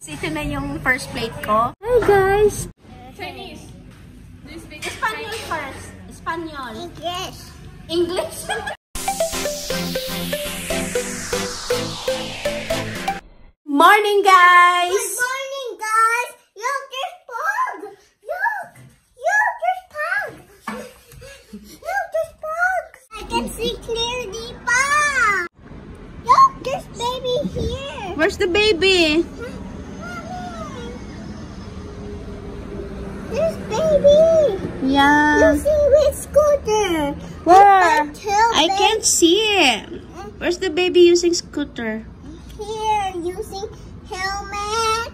Ito na yung first plate ko. Hi guys! Chinese. Espanyol first. Espanyol. English. English? Morning guys! Good morning, guys. Look, there's pug. Look, there's pug. Look, there's pug. I can see clearly, pa. Look, there's baby here. Where's the baby? There's baby. Yeah. Using with scooter. Where? Until I can't see it. Where's the baby using scooter? Here, using helmet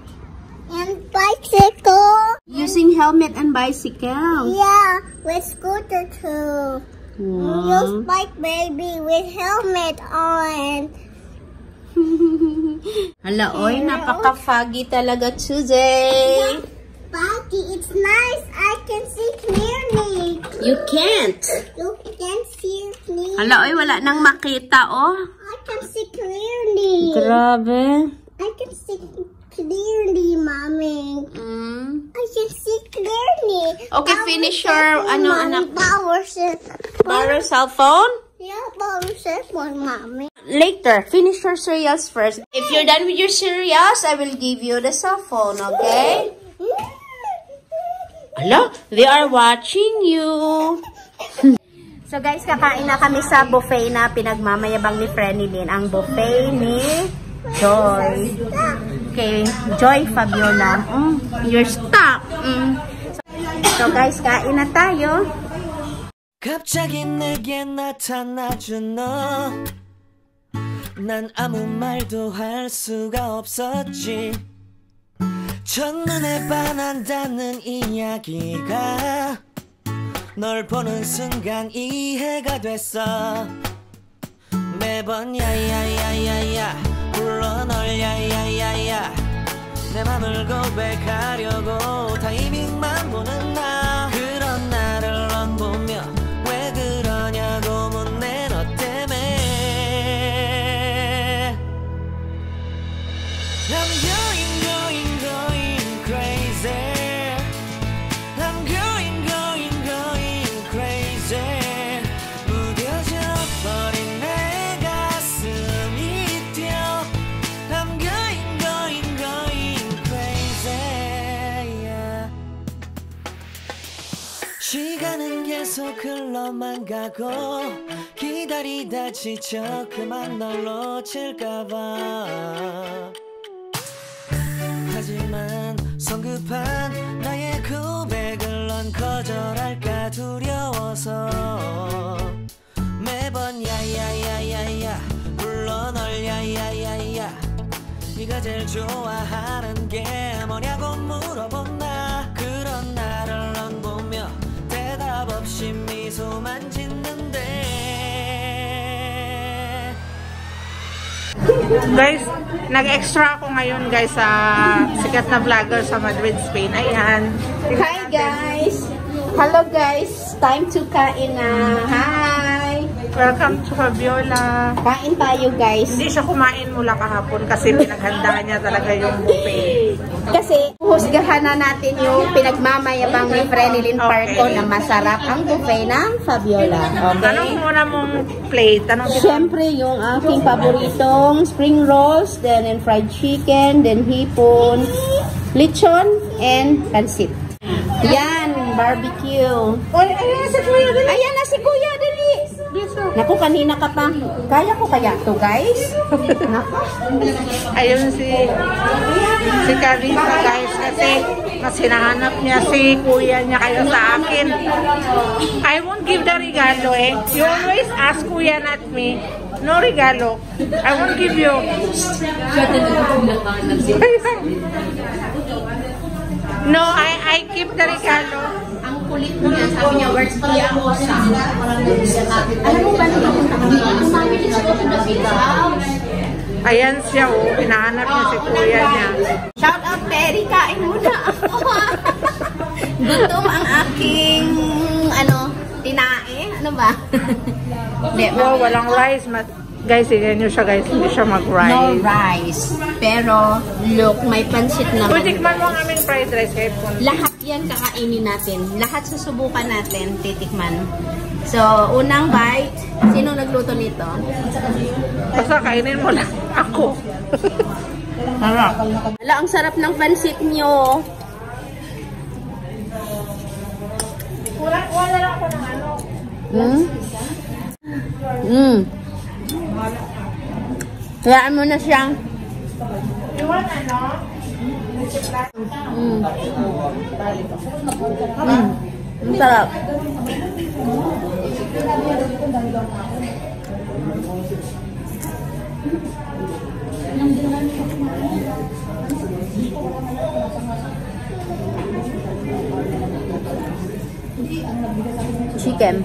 and bicycle. Using helmet and bicycle. Yeah, with scooter too. Wow. Use bike baby with helmet on. Hala, oy, napaka-foggy talaga today. Baggy, it's nice. I can see clearly. You can't. You can see clearly. Hala, oy, wala nang makita, oh. I can see clearly. Grabe. I can see clearly, mommy. I can see clearly. Okay, finish your, ano, anak. Borrow Cell phone? Yeah, borrow cell phone, mommy. Later, finish your cereals first. If you're done with your cereals, I will give you the cell phone, okay? Hello, they are watching you. So guys, kakain na kami sa buffet na pinagmamayabang ni Frenilyn. Ang buffet ni Joy. Okay, Joy Fabiola. You're stuck. So guys, kain na tayo. 갑자기 내게 나타나준 너 난 아무 말도 할 수가 없었지 첫눈에 반한다는 이야기가 널 보는 순간 이해가 됐어 매번 야야야야야 불러 널 야야야야 내 맘을 고백하려고 타이밍만 보는 나 그런 나를 넌 보며 왜 그러냐고 묻네 너 때문에 I'm going crazy I'm going crazy 무뎌져 버린 내 가슴이 뛰어 I'm going crazy yeah. 시간은 계속 흘러만 가고 기다리다 지쳐 그만 널 놓칠까봐 하지만 성급한 나의 고백을 넌 거절할까 두려워서 매번 야야야야야 불러 널 야야야야 네가 제일 좋아하는 게 뭐냐고 물어본 나 그런 나를 넌 보며 대답 없이 미소만 짓는데 Guys, nag-extra ako ngayon guys sa sikat na vlogger sa Madrid, Spain. Ayan. Hi guys! Hello guys! Time to kain na! Hi! Welcome to Fabiola. Kain tayo guys. Hindi siya kumain mula kahapon kasi pinaghanda niya talaga yung buffet. Kasi husgahan na natin yung pinagmamayabang ni Frenilyn Parco na masarap ang buffet ng Fabiola. Okay? Anong muna mong plate? Siyempre yung aking paboritong spring rolls, then fried chicken, then hipon, lechon, and pansit. Yan, barbecue. Ayan si Kuya, dali. Ayan na si Kuya, dali. Naku, kanina ka pa. Kaya ko kaya to guys? Naku. Ayun si Carissa guys kasi mas hinahanap niya si Kuya niya kaya sa akin. I won't give the regalo eh. You always ask Kuya, not me. No regalo. I won't give you. No, I keep the regalo. Ang kulit niya, sabi niya, words kaya ako siya. Alam mo ba Ayan siya, oh. Hinahanap niya si Kuya niya. Shout out, Terry. Kain muna ako. Gutom ang aking, tinae. Ano ba? Wow, walang rice. Guys, tingnan nyo siya guys, hindi siya mag-rice. No rice. Pero, look, may pansit naman. Kung tikman mo ang aming fried rice, lahat yan kakainin natin. Lahat susubukan natin, titikman. So, unang bite. Sinong nagluto nito? Basta kainin mo lang. Ako. Sarap. Wala, ang sarap ng pansit nyo. Wala lang ako ng ano. Hayaan mo na siyang. You want ano? Ang sarap. Chicken.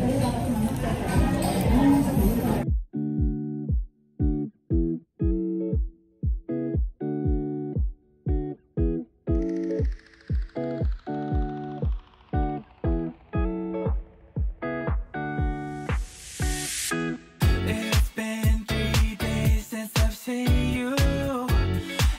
It's been 3 days since I've seen you,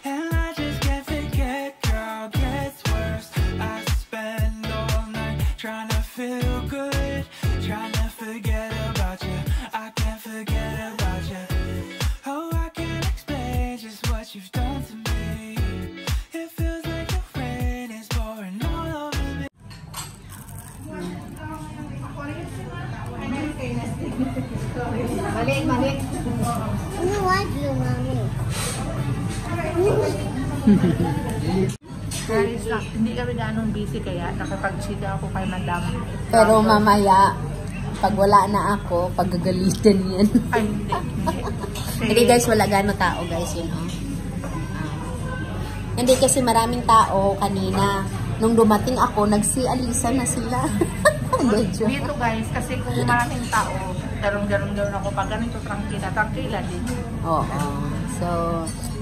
and I just can't forget, girl, gets worse. I spend all night trying to feel good, trying to forget about you. I can't forget about you. Oh, I can't explain just what you've done to me. It feels like the rain is pouring all over me. Balik. You want you, mommy? Guys, hindi kami ganong busy kaya nakapag-chika ako kay madam. Pero mamaya, pag wala na ako, paggagalitan yan. Ay, hindi. Hindi guys, wala gano'ng tao guys, yun oh. Hindi kasi maraming tao kanina. Nung dumating ako, nagsialisa na sila. Dito guys, kasi kung maraming tao, garong-garong ako pag ganito, trangkila din. Oo. So,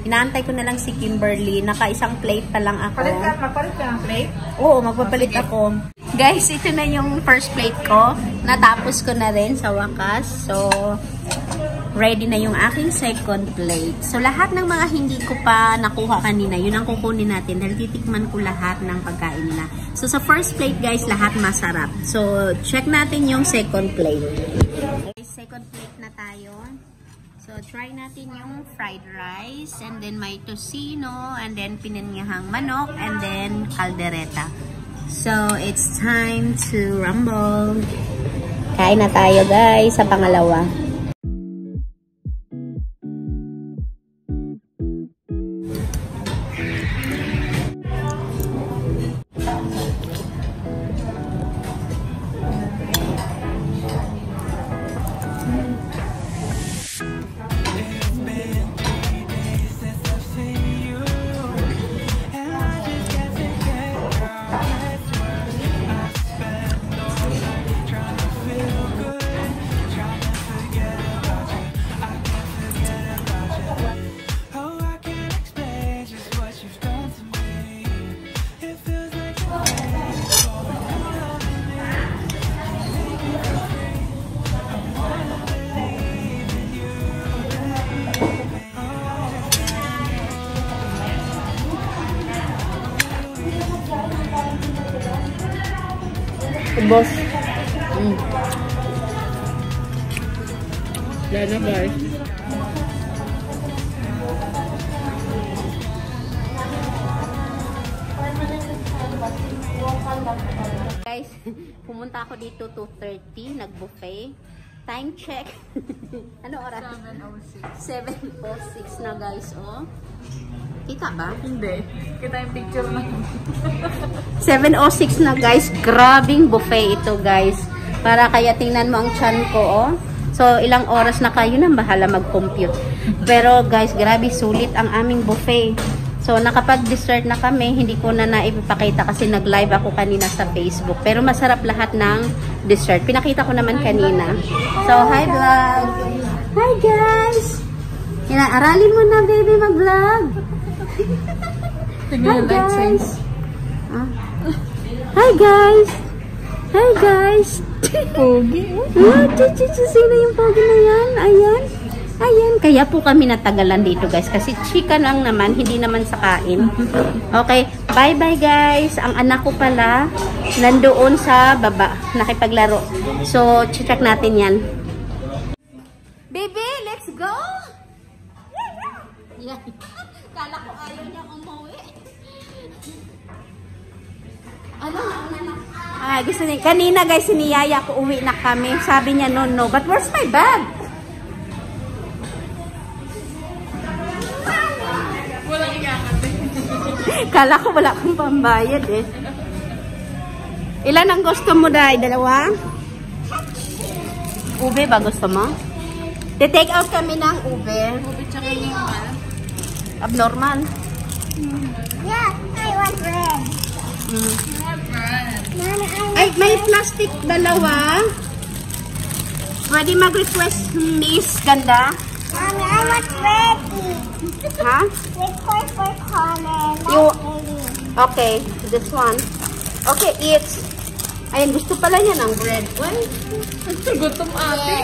inaantay ko na lang si Kimberly. Naka-isang plate pa lang ako. Magpalit ka ng plate? Oo, magpapalit ako. Guys, ito na yung first plate ko. Natapos ko na rin sa wakas. So, ready na yung aking second plate. So, lahat ng mga hindi ko pa nakuha kanina, yun ang kukunin natin. Dahil titikman ko lahat ng pagkain nila. So, sa first plate, guys, lahat masarap. So, check natin yung second plate. Okay, second plate na tayo. So, try natin yung fried rice. And then, may tocino. And then, pinanyahang manok. And then, caldereta. So, it's time to rumble. Kain na tayo, guys, sa pangalawa. Boss. Yan na guys. Guys, pumunta ako dito 2:30, nag-buffet. Time check. Ano oras? 7:06 na guys, oh. Kita ba? Hindi. Kita yung picture na. 7:06 na guys. Grabing buffet ito guys. Para kaya tingnan mo ang chan ko, oh. So, ilang oras na kayo nang bahala mag-compute. Pero guys, grabe sulit ang aming buffet. So, nakapag-dessert na kami. Hindi ko na naipapakita kasi nag-live ako kanina sa Facebook. Pero masarap lahat ng dessert. Pinakita ko naman kanina. So, hi vlog! Hi guys! Aralin mo na baby mag-vlog! Hi guys! Hi guys! Hi guys! Pogi! Sino yung pogi na yan? Ayan! Ayan, kaya po kami natagalan dito guys. Kasi chika lang naman, hindi naman sa kain. Okay, bye-bye guys. Ang anak ko pala, nandoon sa baba, nakipaglaro. So, check natin yan. Baby, let's go! Yeah. Kala ko ayaw niya umuwi. Ano na? Gusto niya. Kanina guys, siniyaya ko uwi na kami. Sabi niya, no. But where's my bag? Kala ko wala akong pambayad eh. Ilan ang gusto mo dahil? Dalawa? Ube ba gusto mo? Take out kami ng ube. Ube tsaka normal. Abnormal? Yeah, I want bread. Ay, may plastic dalawa. Pwede mag-request Miss Ganda? Mommy, I want bread. Ha? Request for Connor. Okay, this one. Okay, eats. Ayun, gusto pala niya ng bread. Why? Gutom ate.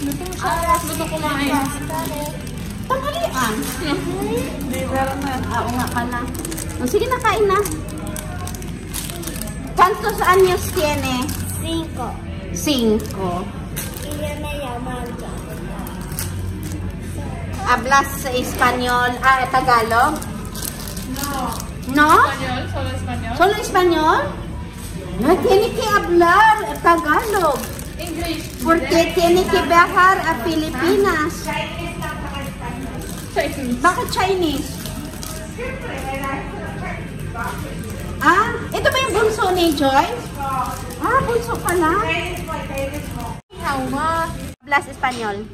Gutom siya. Gutom kumain. Tanghalian. Hindi, meron na. Oo nga pala. Sige na, kain na. ¿Cuántos años tiene? 5. 5. Y yo me llamo Antonio. Hablas español, Tagalog? No. Español? Solo español? ¿Solo español? No, tiene que hablar Tagalog. English. Porque tiene que viajar a Pilipinas. Chinese. Bakit Chinese? Ito ba yung bunso ni Joy? Bunso pala. Hablas español.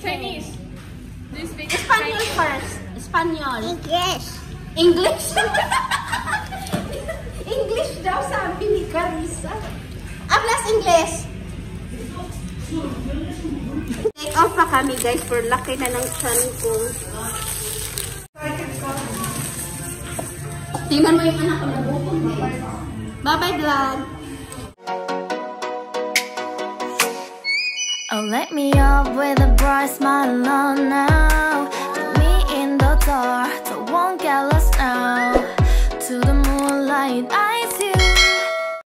Chinese. Do you speak Español first. Español. English. English? English daw sabi ni Carissa. Hablas English. Take off pa kami guys for laki na ng chan ko. Tingnan mo yung anak ko na bukong. Bye-bye vlog. Oh, let me up with a bright smile on